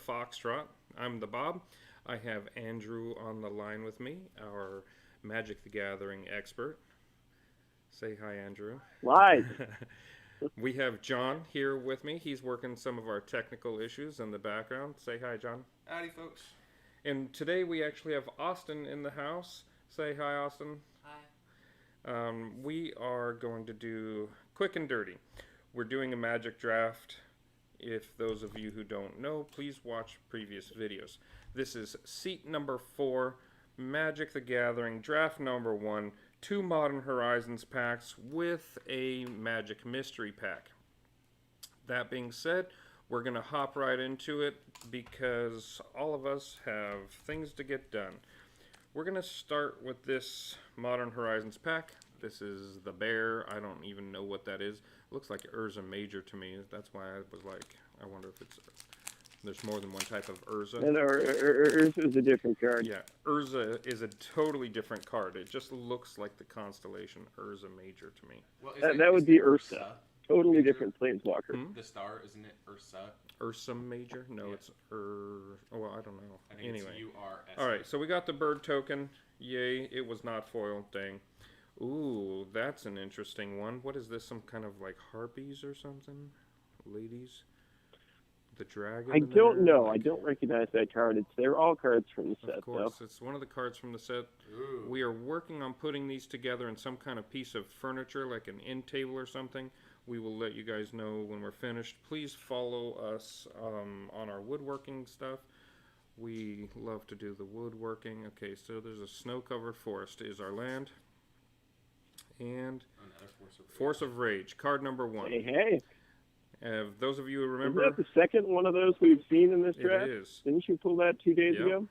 Foxtrot. I'm the Bob. I have Andrew on the line with me, our Magic the Gathering expert. Say hi, Andrew. Live. We have John here with me. He's working some of our technical issues in the background. Say hi, John. Howdy, folks. And today we actually have Austin in the house. Say hi, Austin. Hi. We are going to do quick and dirty. We're doing a Magic draft. If those of you who don't know, please watch previous videos. This is seat number 4, Magic the Gathering, draft number 1, 2 Modern Horizons packs with a Magic Mystery pack. That being said, we're going to hop right into it because all of us have things to get done. We're going to start with this Modern Horizons pack. This is the bear. I don't even know what that is. It looks like Urza Major to me. That's why I was like, I wonder if there's more than one type of Urza. And Urza is a different card. Yeah, Urza is a totally different card. It just looks like the constellation Urza Major to me. Well, That would be Ursa. Totally different planeswalker. The star, isn't it Ursa? Ursa Major? No, Yeah. it's Oh, well, I don't know. I think Anyway. it's URS. Alright, so we got the bird token. Yay, it was not foil. Dang. Ooh, that's an interesting one. What is this? Some kind of like harpies or something? Ladies? The dragon? I don't know. I don't recognize that card. They're all cards from the set, Of course, it's one of the cards from the set. Ooh. We are working on putting these together in some kind of piece of furniture, like an end table or something. We will let you guys know when we're finished. Please follow us on our woodworking stuff. We love to do the woodworking. Okay, so there's a snow-covered forest is our land. And Another Force of Rage, card number 1. Hey. Those of you who Is remember, that the second one of those we've seen in this draft? it is. Didn't you pull that 2 days Yep. ago?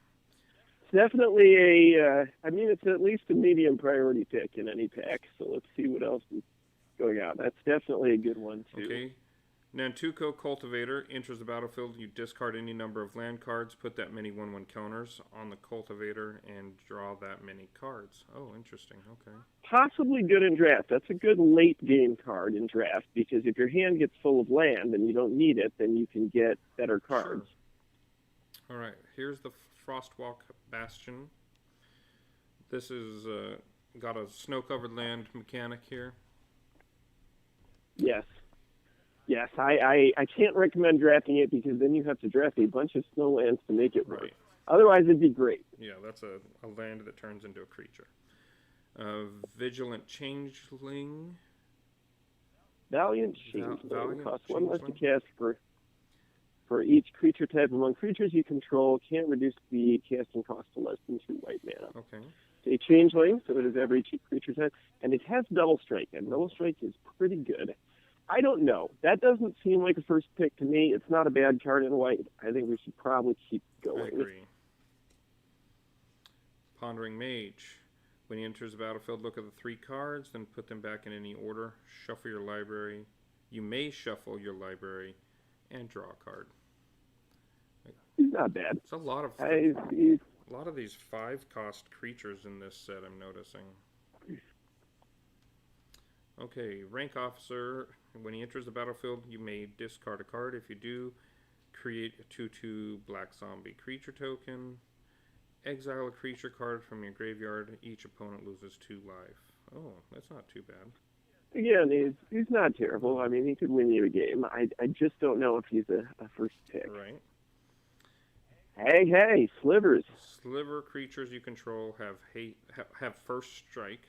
It's definitely it's at least a medium priority pick in any pack. So let's see what else is going out. That's definitely a good one, too. Okay. Nantuko Cultivator enters the battlefield. You discard any number of land cards, put that many 1/1 counters on the Cultivator, and draw that many cards. Oh, interesting. Okay. Possibly good in draft. That's a good late game card in draft because if your hand gets full of land and you don't need it, then you can get better cards. Sure. All right. Here's the Frostwalk Bastion. This is got a snow-covered land mechanic here. Yes. Yes, I can't recommend drafting it because then you have to draft a bunch of snowlands to make it work. Right. Otherwise, it'd be great. Yeah, that's a land that turns into a creature. Vigilant Changeling. Valiant Changeling Valiant costs 1 less to Changeling. cast for each creature type among creatures you control. Can't reduce the casting cost to less than 2 white mana. Okay. It's a changeling, so it is every creature type, and it has double strike, and double strike is pretty good. I don't know. That doesn't seem like a first pick to me. It's not a bad card in white. I think we should probably keep I going. agree. Pondering Mage. When he enters the battlefield, look at the 3 cards, then put them back in any order. Shuffle your library. You may shuffle your library and draw a card. He's not bad. It's a lot of He's these 5-cost creatures in this set. I'm noticing. Okay, rank officer. When he enters the battlefield, you may discard a card. If you do, create a 2/2 black zombie creature token. Exile a creature card from your graveyard. Each opponent loses 2 life. Oh, that's not too bad. Again, he's not terrible. I mean, he could win you a game. I just don't know if he's a first pick. Right. Hey, slivers. Sliver creatures you control have first strike.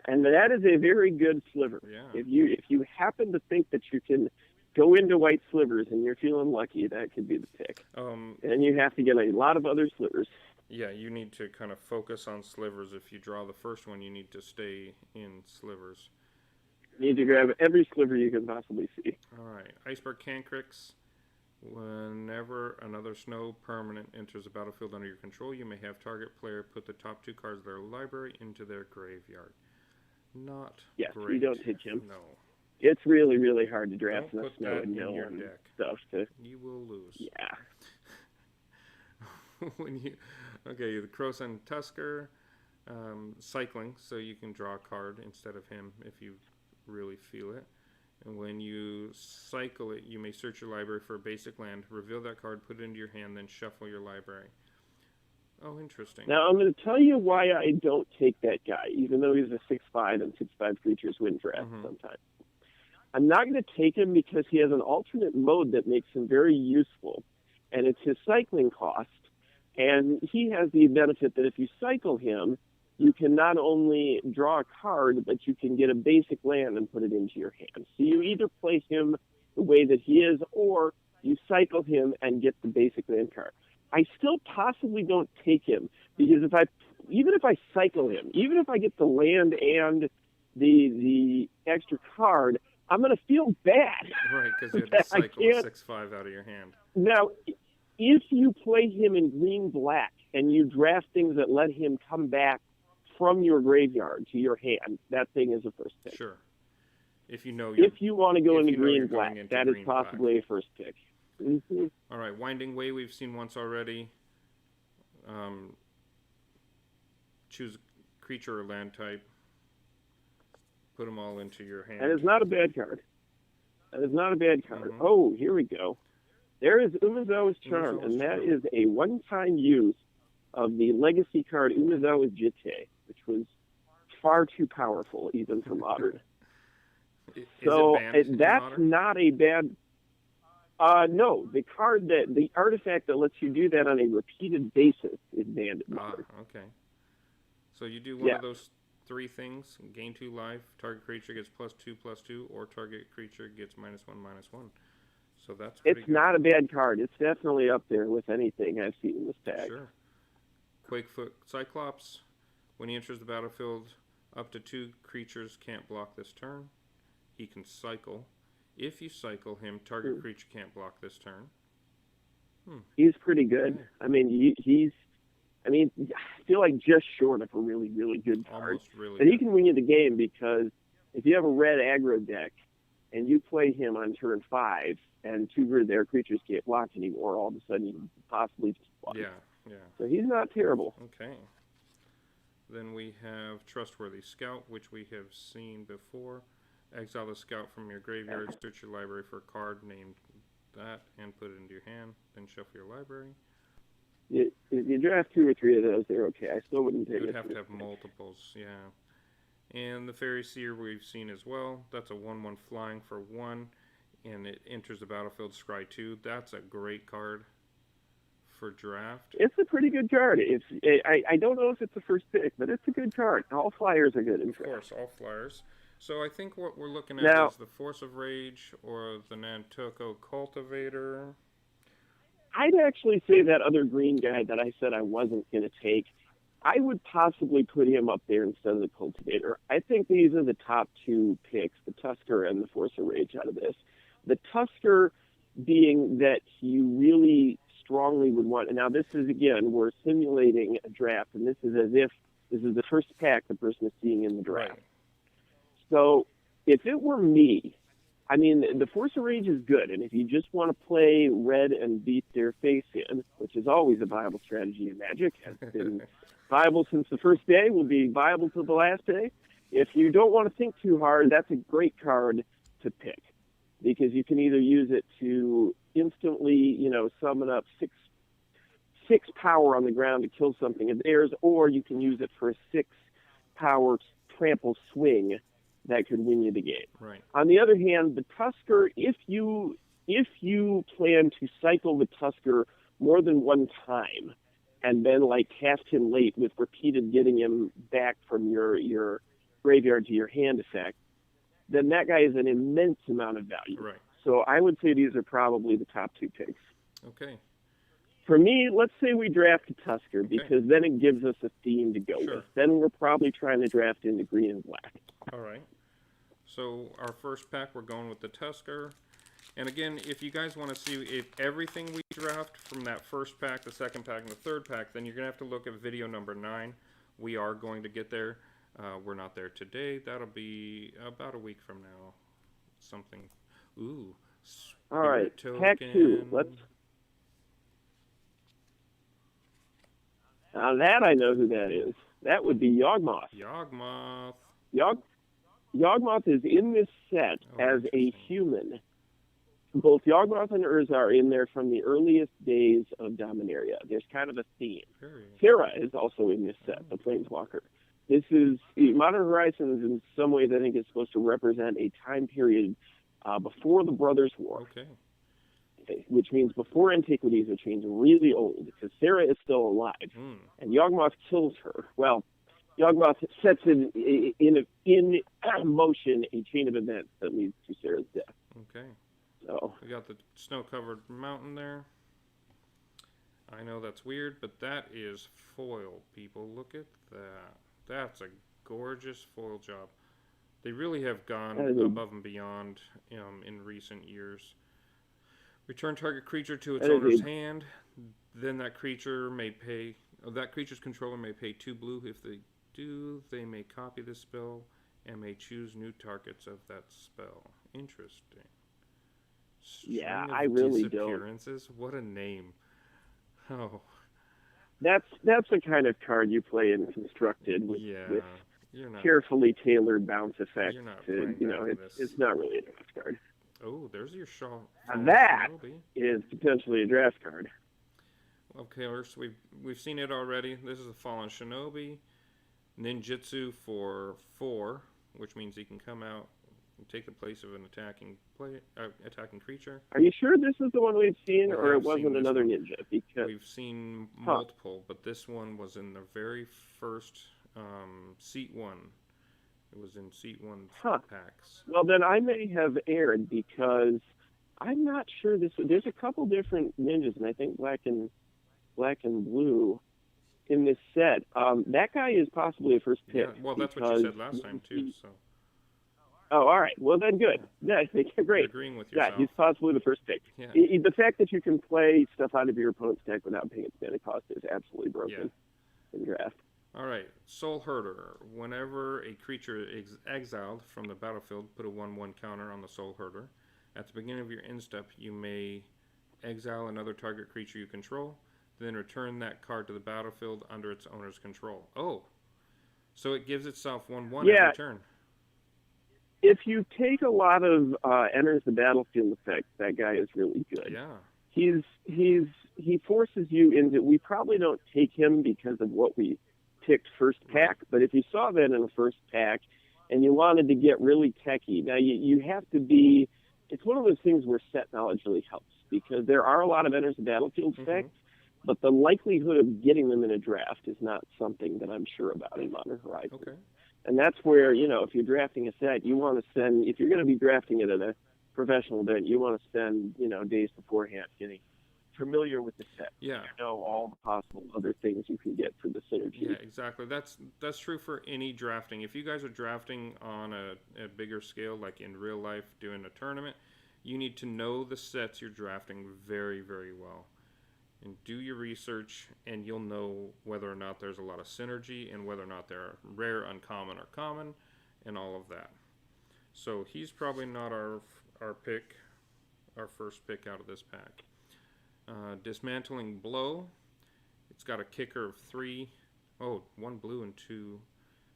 And that is a very good sliver. Yeah. If you happen to think that you can go into white slivers and you're feeling lucky, that could be the pick. And you have to get a lot of other slivers. Yeah, you need to kind of focus on slivers. If you draw the first one, you need to stay in slivers. You need to grab every sliver you can possibly see. All right. Iceberg Cancrix. Whenever another snow permanent enters the battlefield under your control, you may have target player put the top 2 cards of their library into their graveyard. Not yes, great. You don't hit him. No. It's really, really hard to draft Don't in the put snow that and in no your and deck. stuff. You will lose. Yeah. Okay, the Croson Tusker, cycling, so you can draw a card instead of him if you really feel it. And when you cycle it, you may search your library for a basic land, reveal that card, put it into your hand, then shuffle your library. Oh, interesting. Now, I'm going to tell you why I don't take that guy, even though he's a 6/5 and 6/5 creatures win drafts sometimes. I'm not going to take him because he has an alternate mode that makes him very useful, and it's his cycling cost. And he has the benefit that if you cycle him, you can not only draw a card, but you can get a basic land and put it into your hand. So you either play him the way that he is, or you cycle him and get the basic land card. I still possibly don't take him because even if I cycle him, even if I get the land and the extra card, I'm going to feel bad. Right, because you had to cycle a 6/5 out of your hand. Now, if you play him in green-black and you draft things that let him come back from your graveyard to your hand, that thing is a first pick. Sure. If you want to go into green-black, that is possibly a first pick. Mm-hmm. All right, Winding Way we've seen once already. Choose a creature or land type. Put them all into your hand. And it's not a bad card. Oh, here we go. There is Umezawa's Charm, and that is a one-time use of the legacy card Umezawa's Jitte, which was far too powerful even for Modern. So that's not a bad... no, the artifact that lets you do that on a repeated basis is banned in Modern. Okay. So you do one of those three things: gain 2 life, target creature gets +2/+2, or target creature gets -1/-1. So that's pretty good. Not a bad card. It's definitely up there with anything I've seen in this tag. Sure. Quakefoot Cyclops. When he enters the battlefield, up to 2 creatures can't block this turn. He can cycle. If you cycle him, target creature can't block this turn. He's pretty good. I mean, I feel like just short of a really, really good card. Almost really and he can win you the game because if you have a red aggro deck and you play him on turn 5 and 2 of their creatures can't block anymore, all of a sudden you can possibly just block. Yeah. So he's not terrible. Okay. Then we have Trustworthy Scout, which we have seen before. Exile the scout from your graveyard, search your library for a card named that, and put it into your hand. Then shuffle your library. If you draft 2 or 3 of those, they're okay. I still wouldn't take it. You'd have to have multiples, yeah. And the Fairy Seer we've seen as well. That's a 1/1 flying for 1, and it enters the battlefield, scry 2. That's a great card for draft. It's a pretty good card. I don't know if it's the first pick, but it's a good card. All flyers are good in draft. Of course, all flyers. So I think what we're looking at now, is the Force of Rage or the Nantuko Cultivator. I'd actually say that other green guy that I said I wasn't going to take, I would possibly put him up there instead of the Cultivator. I think these are the top 2 picks, the Tusker and the Force of Rage out of this. The Tusker being that you really strongly would want, and now this is, again, we're simulating a draft, and this is as if this is the first pack the person is seeing in the draft. Right. So if it were me, I mean, the Force of Rage is good, and if you just want to play red and beat their face in, which is always a viable strategy in Magic, has been viable since the first day, will be viable till the last day. If you don't want to think too hard, that's a great card to pick, because you can either use it to instantly, summon up six power on the ground to kill something of theirs, or you can use it for a 6 power trample swing that could win you the game. Right. On the other hand, the Tusker, if you plan to cycle the Tusker more than one time and then cast him late with repeated getting him back from your graveyard to your hand effect, then that guy is an immense amount of value. Right. So I would say these are probably the top 2 picks. Okay. For me, let's say we draft a Tusker because then it gives us a theme to go with. Then we're probably trying to draft into green and black. All right. So our first pack, we're going with the Tusker. And again, if you guys want to see if everything we draft from that first pack, the second pack, and the third pack, then you're going to have to look at video number 9. We are going to get there. We're not there today. That'll be about a week from now. Something. Ooh. All right. Token. Pack 2. Now that I know who that is. That would be Yawgmoth. Yawgmoth. Yawgmoth is in this set Oh, as a interesting. human. Both Yawgmoth and Urza are in there from the earliest days of Dominaria. There's kind of a theme. Very Sarah is also in this set, the Planeswalker. This is Modern Horizons. In some ways, I think it's supposed to represent a time period before the Brothers' War, which means before Antiquities, which means really old, because Sarah is still alive, and Yawgmoth kills her. Well, Yawgmoth sets in motion a chain of events that leads to Sarah's death. Okay. So We got the snow-covered mountain there. I know that's weird, but that is foil, people. Look at that. That's a gorgeous foil job. They really have gone above and beyond in recent years. Return target creature to its owner's hand. Then that creature may pay. That creature's controller may pay 2 blue. If they do, they may copy the spell and may choose new targets of that spell. Interesting. Yeah, I really disappearances. What a name! Oh, that's the kind of card you play in Constructed with carefully tailored bounce effects. You're not it's not really a draft card. Oh, there's your Shaw. That is potentially a draft card. Okay, so we've seen it already. This is a Fallen Shinobi, Ninjutsu for 4, which means he can come out and take the place of an attacking creature. Are you sure this is the one we've seen, or it wasn't another ninja? Because we've seen multiple, but this one was in the very first Seat 1. It was in Seat 1 packs. Well, then I may have erred, because I'm not sure there's a couple different ninjas, and I think black and blue in this set. That guy is possibly a first pick. Yeah, well, that's what you said last time too. So. Oh, all right. Well, then good. Yeah, great. You're agreeing with yourself. Yeah, he's possibly the first pick. Yeah. The fact that you can play stuff out of your opponent's deck without paying its mana cost is absolutely broken in draft. All right, Soul Herder. Whenever a creature is exiled from the battlefield, put a 1/1 counter on the Soul Herder. At the beginning of your end step, you may exile another target creature you control, then return that card to the battlefield under its owner's control. Oh, so it gives itself 1/1 every turn. If you take a lot of enters the battlefield effects, that guy is really good. Yeah. He forces you into. We probably don't take him because of what we picked first pack, but if you saw that in the first pack and you wanted to get really techie, now you have to be. It's one of those things where set knowledge really helps, because there are a lot of enters the battlefield effects, but the likelihood of getting them in a draft is not something that I'm sure about in Modern Horizons. Okay. And that's where, if you're drafting a set, you want to spend, if you're going to be drafting it at a professional event, you want to spend, days beforehand getting familiar with the set. Yeah. You know all the possible other things you can get for the synergy. Yeah, exactly. That's true for any drafting. If you guys are drafting on a bigger scale, like in real life doing a tournament, you need to know the sets you're drafting very, very well. And do your research, and you'll know whether or not there's a lot of synergy and whether or not they're rare, uncommon, or common, and all of that. So he's probably not our first pick out of this pack. Dismantling Blow. It's got a kicker of 3. Oh, 1 blue and 2.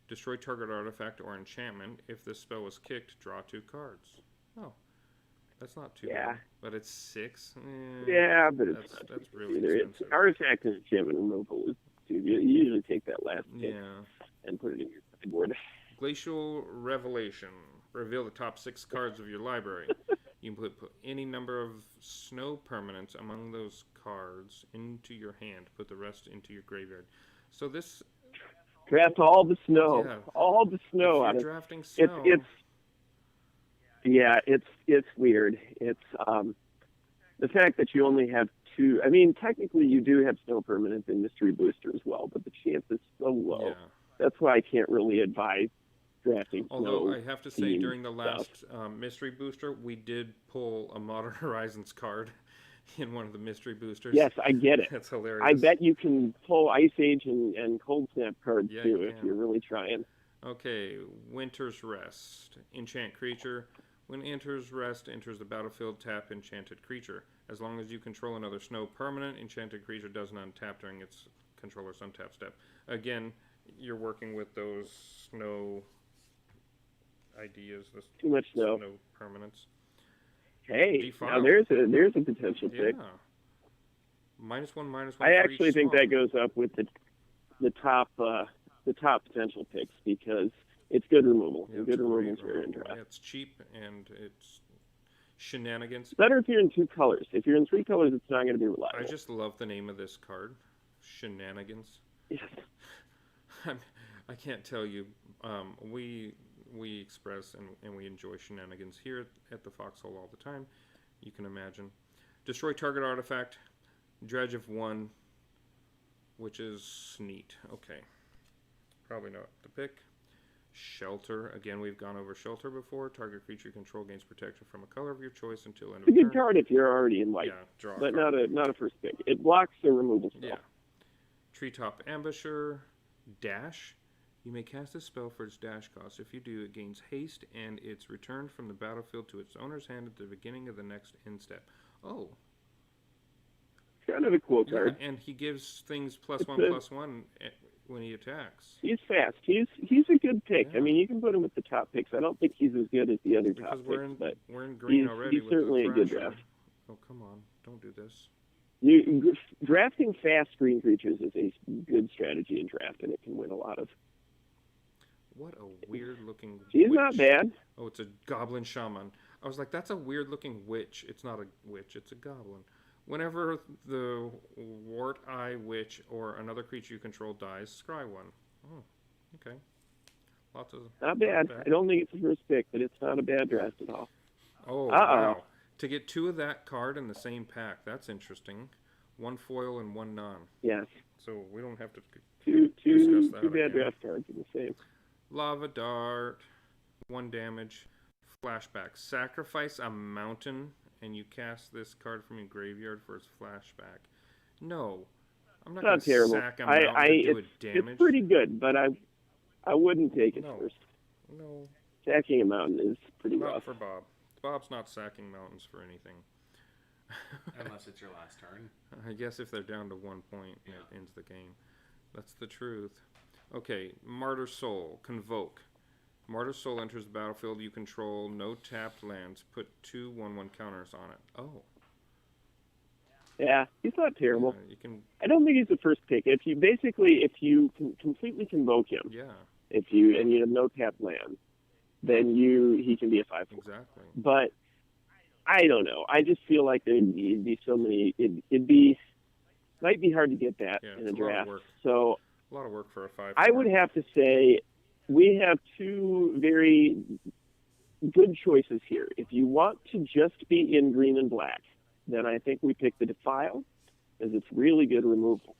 Destroy target artifact or enchantment. If this spell was kicked, draw 2 cards. Oh. That's not too bad, but it's 6. Yeah, but that's really expensive. Artifact and enchantment removal is you usually take that last pick and put it in your sideboard. Glacial Revelation. Reveal the top 6 cards of your library. You can put any number of snow permanents among those cards into your hand. Put the rest into your graveyard. So this draft all the snow, all the snow. If you're drafting snow. It's weird. It's the fact that you only have 2. I mean, technically you do have snow permanents in Mystery Booster as well, but the chance is so low. Yeah. That's why I can't really advise drafting snow. Although I have to say, during the last Mystery Booster, we did pull a Modern Horizons card in one of the Mystery Boosters. Yes, I get it. That's hilarious. I bet you can pull Ice Age and Cold Snap cards too if you're really trying. Okay, Winter's Rest. Enchant creature. When enters rest, enters the battlefield, tap enchanted creature. As long as you control another snow permanent, enchanted creature doesn't untap during its controller's untap step. Again, you're working with those snow ideas. This Too much snow. no permanence. Hey, Defile. now there's a potential pick. Yeah. -1/-1. I for actually each think swamp. that goes up with the top potential picks because it's good removal. Yeah, And it's good removal is great very in removal. draft. Yeah, it's cheap and it's shenanigans. Better if you're in 2 colors. If you're in 3 colors, it's not going to be reliable. I just love the name of this card, shenanigans. Yes. I can't tell you. We express and we enjoy shenanigans here at the Foxhole all the time. You can imagine. Destroy target artifact. Dredge of 1, which is neat. Okay. Probably not the pick. Shelter. Again, we've gone over Shelter before. Target creature you control gains protection from a color of your choice until end It's a of good turn. card if you're already in white, Yeah, draw a but card. not a first pick. It blocks the removal spell. Yeah. Treetop Ambusher. Dash. You may cast this spell for its dash cost. If you do, it gains haste and it's returned from the battlefield to its owner's hand at the beginning of the next end step. Oh. It's kind of a cool Yeah, card. and he gives things It's +1/+1 when he attacks. He's fast. He's a good pick. Yeah. I mean, you can put him with the top picks. I don't think he's as good as the other Because top we're picks, in but we're in green he's- already he's with certainly the a good Thrasher. draft. Oh, come on. Don't do this. Drafting fast green creatures is a good strategy in draft, and it can win a lot of. What a weird looking He's witch. not bad. Oh, it's a goblin shaman. I was like, that's a weird looking witch. It's not a witch, it's a goblin. Whenever the Wart Eye Witch or another creature you control dies, scry 1. Oh, okay. Lots of. Not bad. I don't think it's the first pick, but it's not a bad draft at all. Oh, Uh-oh. wow. To get 2 of that card in the same pack, that's interesting. 1 foil and 1 non. Yes. So we don't have to. Two Discuss that bad again. draft cards are the same. Lava Dart, 1 damage. Flashback. Sacrifice a mountain and you cast this card from your graveyard for its flashback. No. I'm not It's not going to terrible. sack a mountain to do a damage. It's pretty good, but I wouldn't take it No. first. No, Sacking a mountain is pretty not rough. for Bob. Bob's not sacking mountains for anything. Unless it's your last turn. I guess if they're down to 1 point, Yeah. it ends the game. That's the truth. Okay, Martyr Soul. Convoke. Martyr Soul enters the battlefield. You control no tapped lands. Put 2 1/1 counters on it. Oh. Yeah, he's not terrible. You can. I don't think he's the first pick. If you can completely convoke him, Yeah, and you have no tap land, then he can be a 5/4. exactly. But I don't know. I just feel like there'd be so many. Might be hard to get that Yeah, in a it's a lot of draft. work. So A lot of work for a 5. I would have to say we have 2 very good choices here. If you want to just be in green and black, then I think we pick the Defile, because it's really good removal.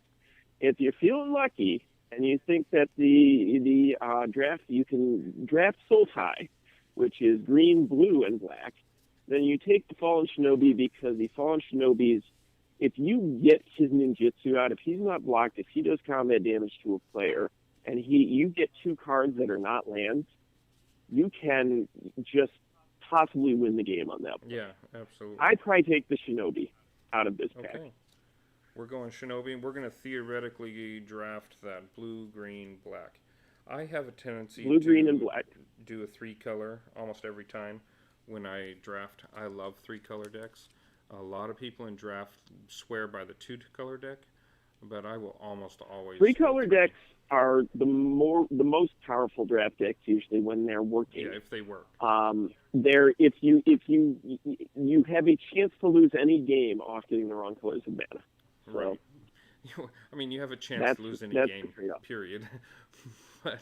If you're feeling lucky and you think that the draft, you can draft Sultai, which is green, blue, and black, then you take the Fallen Shinobi, because the Fallen Shinobi's, if you get his ninjutsu out, if he's not blocked, if he does combat damage to a player, and you get 2 cards that are not lands, you can just possibly win the game on that one. Yeah, absolutely. I'd probably take the Shinobi out of this pack. Okay. We're going Shinobi, and we're going to theoretically draft that blue, green, black. I have a tendency Blue, to green, and black. do a 3-color almost every time when I draft. I love 3-color decks. A lot of people in draft swear by the 2-color deck, but I will almost always 3-color go decks are the most powerful draft decks usually when they're working. Yeah, if they work. If you have a chance to lose any game off getting the wrong colors of mana. So Right. I mean, you have a chance That's- to lose any that's the game, trade-off. period. But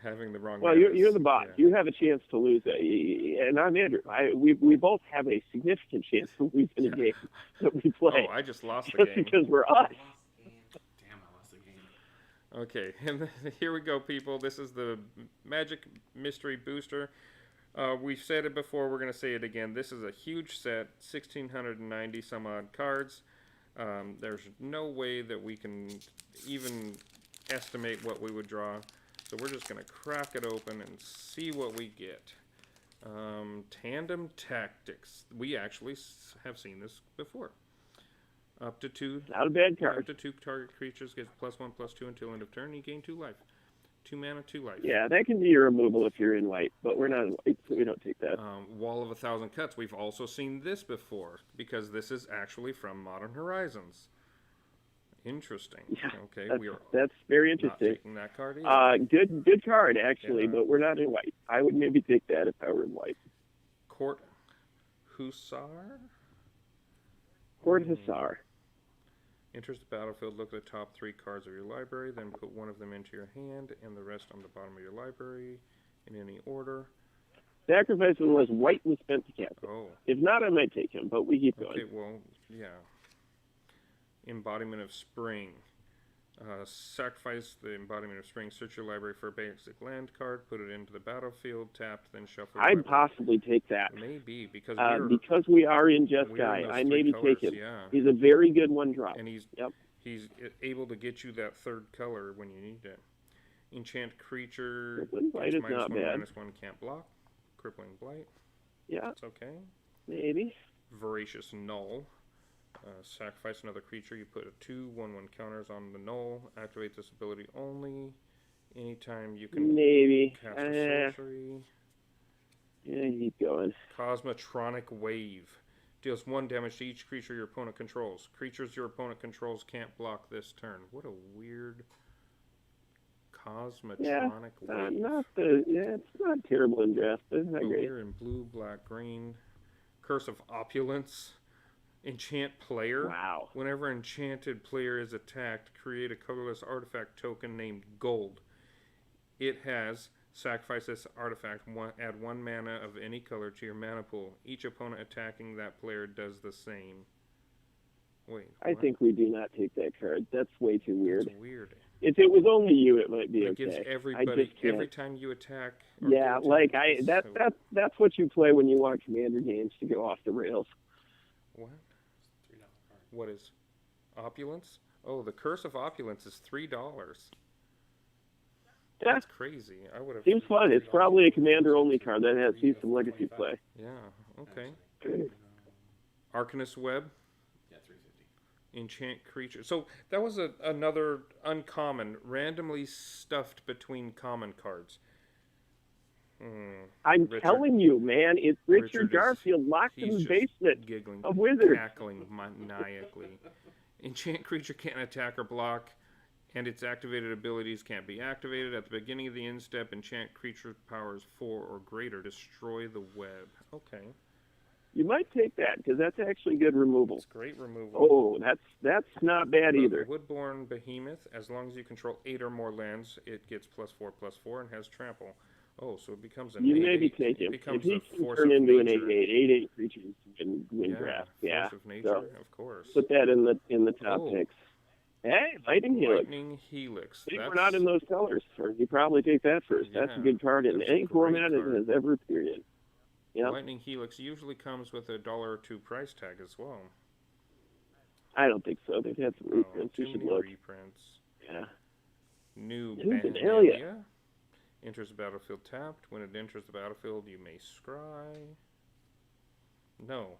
having the wrong well, mana you're is- the boss. yeah. You have a chance to lose, and I'm Andrew. We both have a significant chance to lose in a game that we play, Oh, I just lost the just game. because we're us. Damn, I lost the game. Okay, and here we go, people. This is the Magic Mystery Booster. We've said it before. We're going to say it again. This is a huge set, 1,690 some odd cards. There's no way that we can even estimate what we would draw. So we're just going to crack it open and see what we get. Tandem Tactics. We actually have seen this before. Up to 2. Not a bad Up card. to 2 target creatures get +1/+2 until end of turn. You gain 2 life. 2 mana, 2 life. Yeah, that can be your removal if you're in white, but we're not in white, so we don't take that. Wall of 1,000 Cuts. We've also seen this before because this is actually from Modern Horizons. Interesting. Yeah, Okay, that's very not interesting. taking that card either. Good card actually, Yeah. but we're not in white. I would maybe take that if I were in white. Court Hussar. Court Hussar. Enters the battlefield, look at the top 3 cards of your library, then put one of them into your hand and the rest on the bottom of your library in any order. Sacrifice unless white was spent to cast it. Oh. If not, I might take him, but we keep going. Okay, well, yeah. Embodiment of Spring. Sacrifice the Embodiment of Spring, search your library for a basic land card, put it into the battlefield, tapped, then shuffle your I'd library. possibly take that. Maybe, because we are in Jeskai. we're in those I 3 maybe colors, take him. yeah. He's a very good one drop. And he's able to get you that 3rd color when you need it. Enchant creature, Crippling Blight is not bad. -1, can't block. Crippling Blight, Yeah, it's okay. maybe. Voracious Null. Sacrifice another creature. You put a 2/1/1 counters on the null. Activate this ability only. Anytime you can Maybe. cast a sorcery. Yeah, keep going. Cosmotronic Wave. Deals 1 damage to each creature your opponent controls. Creatures your opponent controls can't block this turn. What a weird Cosmotronic Wave. It's not terrible in draft, but it's not great. Here in blue, black, green. Curse of Opulence. Enchant player. Wow. Whenever enchanted player is attacked, create a colorless artifact token named Gold. It has sacrifice this artifact, add 1 mana of any color to your mana pool. Each opponent attacking that player does the same. Wait. I think we do not take that card. That's way too weird. That's weird. If it was only you, it might be It okay. gives I everybody just can't. every time you attack. Yeah, like that's what you play when you want commander games to go off the rails. What? $3 card. What is Opulence? Oh, the Curse of Opulence is $3. Yeah, That's crazy. I would have. seems fun. It's probably a commander only card that has sees some legacy play. Yeah. Okay. Actually. Arcanist Web. Yeah, $3.50. Enchant creature. So that was another uncommon, randomly stuffed between common cards. I'm telling you, man, it's Richard is- Garfield locked in he's the just basement giggling, of Wizards. cackling maniacally. Enchant creature can't attack or block, and its activated abilities can't be activated. At the beginning of the end step, enchant creature powers 4 or greater. Destroy the web. Okay. You might take that because that's actually good removal. It's great removal. Oh, that's not bad either. Woodborne Behemoth, as long as you control 8 or more lands, it gets +4/+4 and has trample. Oh, so it becomes an 8/8. You maybe take him. It becomes If he a can force turn of into an nature. 8/8 creatures and win draft. Yeah. Force of nature, So of course. put that in the top Oh. picks. Hey, Lightning Helix. Lightning Helix. I think we're not in those colors, or you probably take that first. That's a Yeah, good card in that's a any great format it card. has ever appeared in. Yep. Lightning Helix usually comes with a $1 or $2 price tag as well. I don't think so. They've had some reprints. Too You should many look. reprints. Yeah. New New Bandalia. Bandalia. Enters the battlefield tapped. When it enters the battlefield, you may scry. No,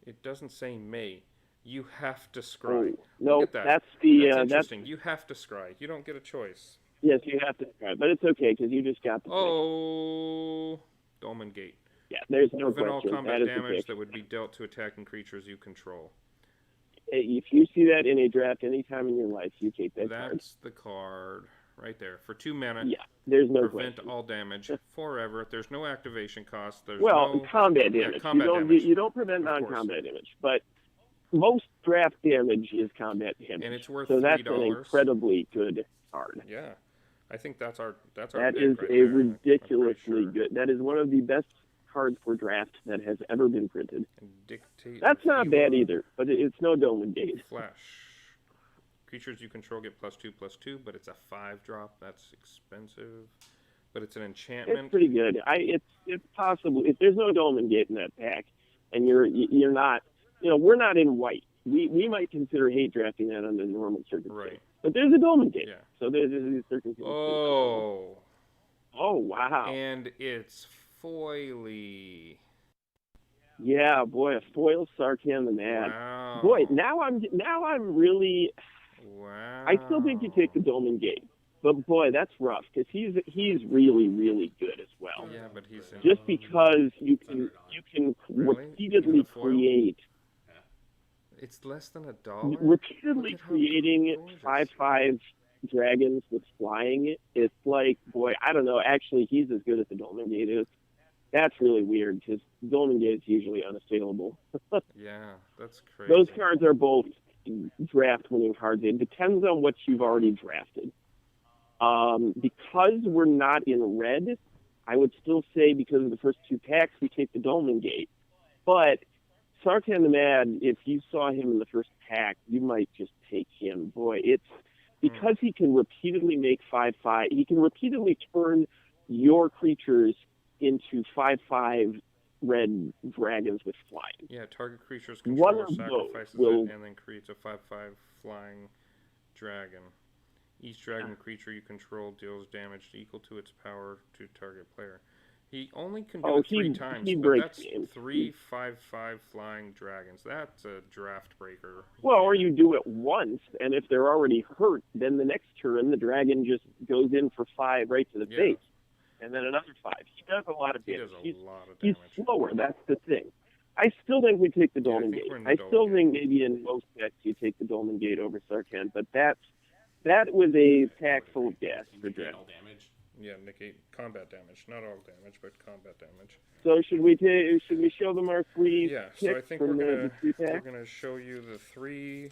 it doesn't say may. You have to scry. Oh, no, Look at that. that's the That's that's interesting. You have to scry. You don't get a choice. yes, you have to try, but it's okay because you just got the pick. Oh, Dolmen Gate. Yeah, there's no Prevent all question. combat That is the damage pick. that would be dealt to attacking creatures you control. If you see that in a draft any time in your life, you take that card. That's the card right there. For 2 mana, Yeah, there's no prevent question. all damage forever. There's no activation cost. There's Well, no combat damage. combat you don't damage. you don't prevent Of course. non-combat damage, but most draft damage is combat damage. And it's worth so that's $3. an incredibly good card. Yeah, I think that's our That pick is right a there. I'm ridiculously pretty sure. good. That is one of the best cards for draft that has ever been printed. And Dictate That's of not bad Hero, either, but it's no Dolmen Gate. Flash. Creatures you control get +2/+2, but it's a 5-drop. That's expensive. But it's an enchantment. It's pretty good. It's possible if there's no Dolmen Gate in that pack, and you're not, we're not in white. We might consider hate drafting that under normal circumstances. Right. But there's a Dolmen Gate. Yeah. So there's these circumstances. Oh. Oh wow. And it's foily. Yeah, boy, a foil Sarkhan the Mad. Wow. Boy, now I'm really. Wow. I still think you take the Dolmen Gate. But boy, that's rough because he's really really good as well. Yeah, but he's in. Just because you can Really? In repeatedly the foil? create Yeah. It's less than $1. Look repeatedly at how creating gorgeous. 5/5 dragons with flying. It's like, boy, I don't know. Actually, he's as good as the Dolmen Gate is. That's really weird because Dolmen Gate is usually unassailable. Yeah, that's Those crazy. cards are both draft winning cards. It depends on what you've already drafted. Because we're not in red, I would still say because of the first two packs, we take the Dolmen Gate. But Sartan the Mad, if you saw him in the first pack, you might just take him. Boy, it's because he can repeatedly make 5/5. He can repeatedly turn your creatures into 5/5 red dragons with flying. Yeah, target creature's One controller of those sacrifices will. it and then creates a 5/5 flying dragon. Each dragon creature you control deals damage equal to its power to target player. He only can do Oh, it three times, he but breaks that's games. 3/5/5 flying dragons. That's a draft breaker. Well, or you do it once, and if they're already hurt, then the next turn the dragon just goes in for 5 right to the face, and then another 5. He does a lot of He damage. does a lot of He's damage. slower. That's the thing. I still think we take the Yeah, I Dolmen think Gate. we're in the I Dolmen still Gate. think maybe in most decks you take the Dolmen Gate over Sarkhan, but that was a pack full of gas for Negate draft. all damage. Yeah, negate combat damage. Not all damage, but combat damage. So should we show them our 3 Yeah, picks so I think we're from gonna the 3 pack? show you the 3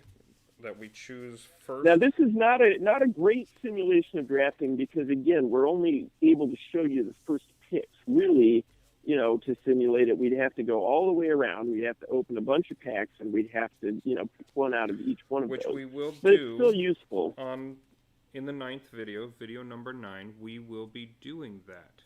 that we choose first. Now this is not a great simulation of drafting because again we're only able to show you the first picks. Really, to simulate it, we'd have to go all the way around. We'd have to open a bunch of packs and we'd have to pick one out of each one of Which those. we will But do it's still useful. in the 9th video, video number 9. We will be doing that.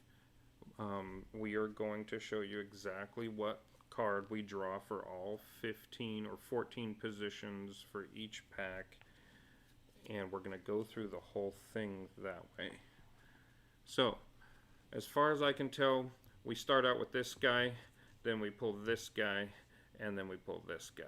We are going to show you exactly what card we draw for all 15 or 14 positions for each pack, and we're going to go through the whole thing that way. So, as far as I can tell, we start out with this guy, then we pull this guy, and then we pull this guy.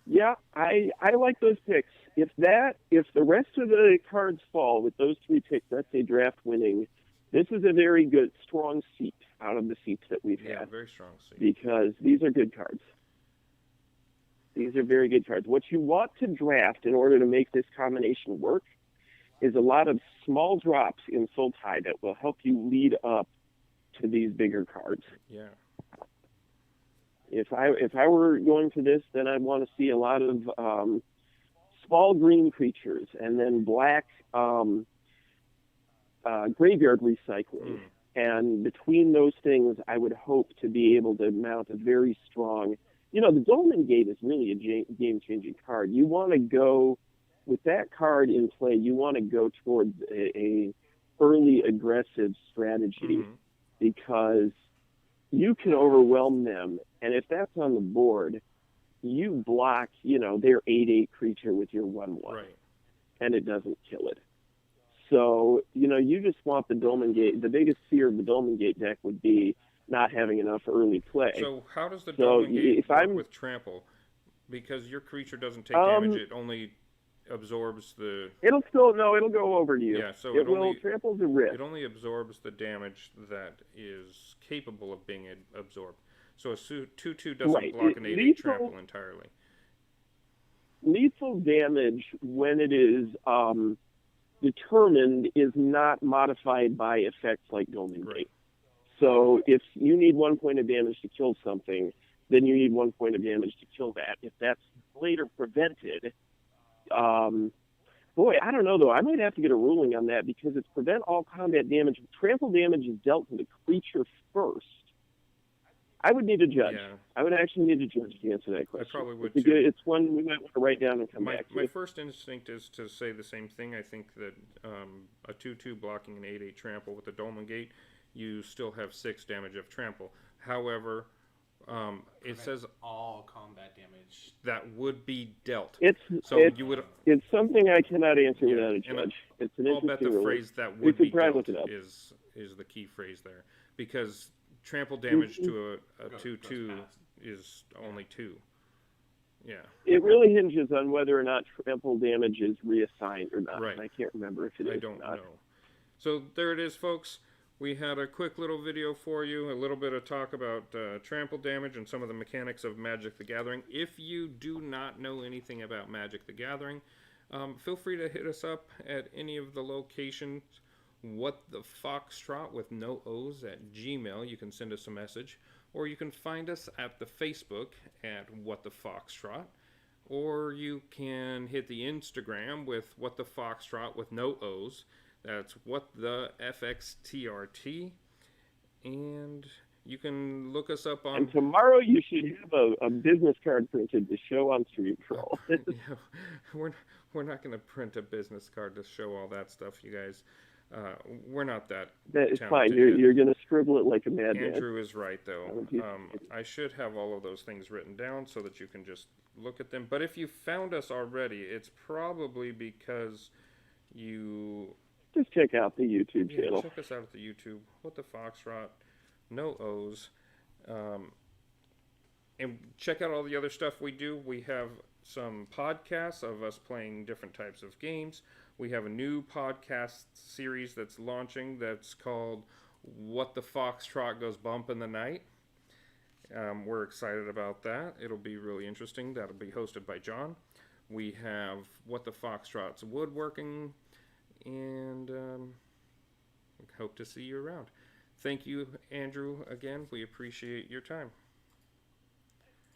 Yeah, I like those picks. If the rest of the cards fall with those 3 picks, that's a draft winning. This is a very good, strong seat out of the seats that we've Yeah, had. very strong seat. Because these are good cards. These are very good cards. What you want to draft in order to make this combination work is a lot of small drops in Sultai that will help you lead up to these bigger cards. Yeah. If I were going to this, then I'd want to see a lot of small green creatures and then black graveyard recycling. And between those things, I would hope to be able to mount a very strong. The Dolmen Gate is really a game-changing card. You want to go with that card in play. You want to go towards a early aggressive strategy because you can overwhelm them, and if that's on the board, you block, their 8/8 creature with your 1/1, Right. and it doesn't kill it. So, you just want the Dolmen Gate. The biggest fear of the Dolmen Gate deck would be not having enough early play. So how does the Dolmen Gate if work I'm- with trample? Because your creature doesn't take damage, it only absorbs the... It'll go over to you. Yeah, so it will trample the risk. It only absorbs the damage that is capable of being absorbed. So a 2/2 doesn't Right. block an 8/8 trample entirely. Lethal damage, when it is determined, is not modified by effects like Dolmen Gate. Right. So if you need 1 point of damage to kill something, then you need 1 point of damage to kill that. If that's later prevented, boy, I don't know though. I might have to get a ruling on that because it's prevent all combat damage. Trample damage is dealt to the creature first. I would need a judge. Yeah. I would actually need a judge to answer that question. I probably would it's too. It's one we might want to write down and come back to. My first instinct is to say the same thing. I think that a 2/2 blocking an 8/8 trample with the Dolmen Gate, you still have 6 damage of trample. However, it says all combat damage. that would be dealt. It's something I cannot answer without a judge. It's an I'll bet the ruling. phrase that We would could be probably dealt look it up. is the key phrase there, because trample damage to a Goes 2/2 past. is only 2. Yeah. It really hinges on whether or not trample damage is reassigned or not. Right. And I can't remember if it I is don't or not. know. So there it is, folks. We had a quick little video for you, a little bit of talk about trample damage and some of the mechanics of Magic the Gathering. If you do not know anything about Magic the Gathering, feel free to hit us up at any of the locations. What the Foxtrot with no O's at Gmail. You can send us a message. Or you can find us at the Facebook at What the Foxtrot. Or you can hit the Instagram with What the Foxtrot with no O's. That's What the FXTRT. And you can look us up on... And tomorrow you should have a business card printed to show on Stream Troll. Yeah, we're not going to print a business card to show all that stuff, you guys. We're not that That is talented fine. yet. You're going to scribble it like a madman. Andrew is right, though. I should have all of those things written down so that you can just look at them. But if you found us already, it's probably because you... Just check out the YouTube channel. Check us out at the YouTube. What the Foxtrot, no O's. And check out all the other stuff we do. We have some podcasts of us playing different types of games. We have a new podcast series that's launching that's called What the Foxtrot Goes Bump in the Night. We're excited about that. It'll be really interesting. That'll be hosted by John. We have What the Foxtrot's Woodworking, and hope to see you around. Thank you, Andrew, again. We appreciate your time.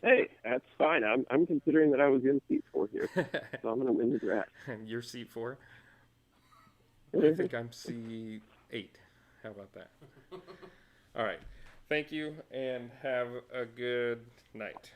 Hey, that's fine. I'm considering that I was in seat 4 here, so I'm going to win the draft. And you're seat 4? I think I'm seat 8. How about that? All right. Thank you, and have a good night.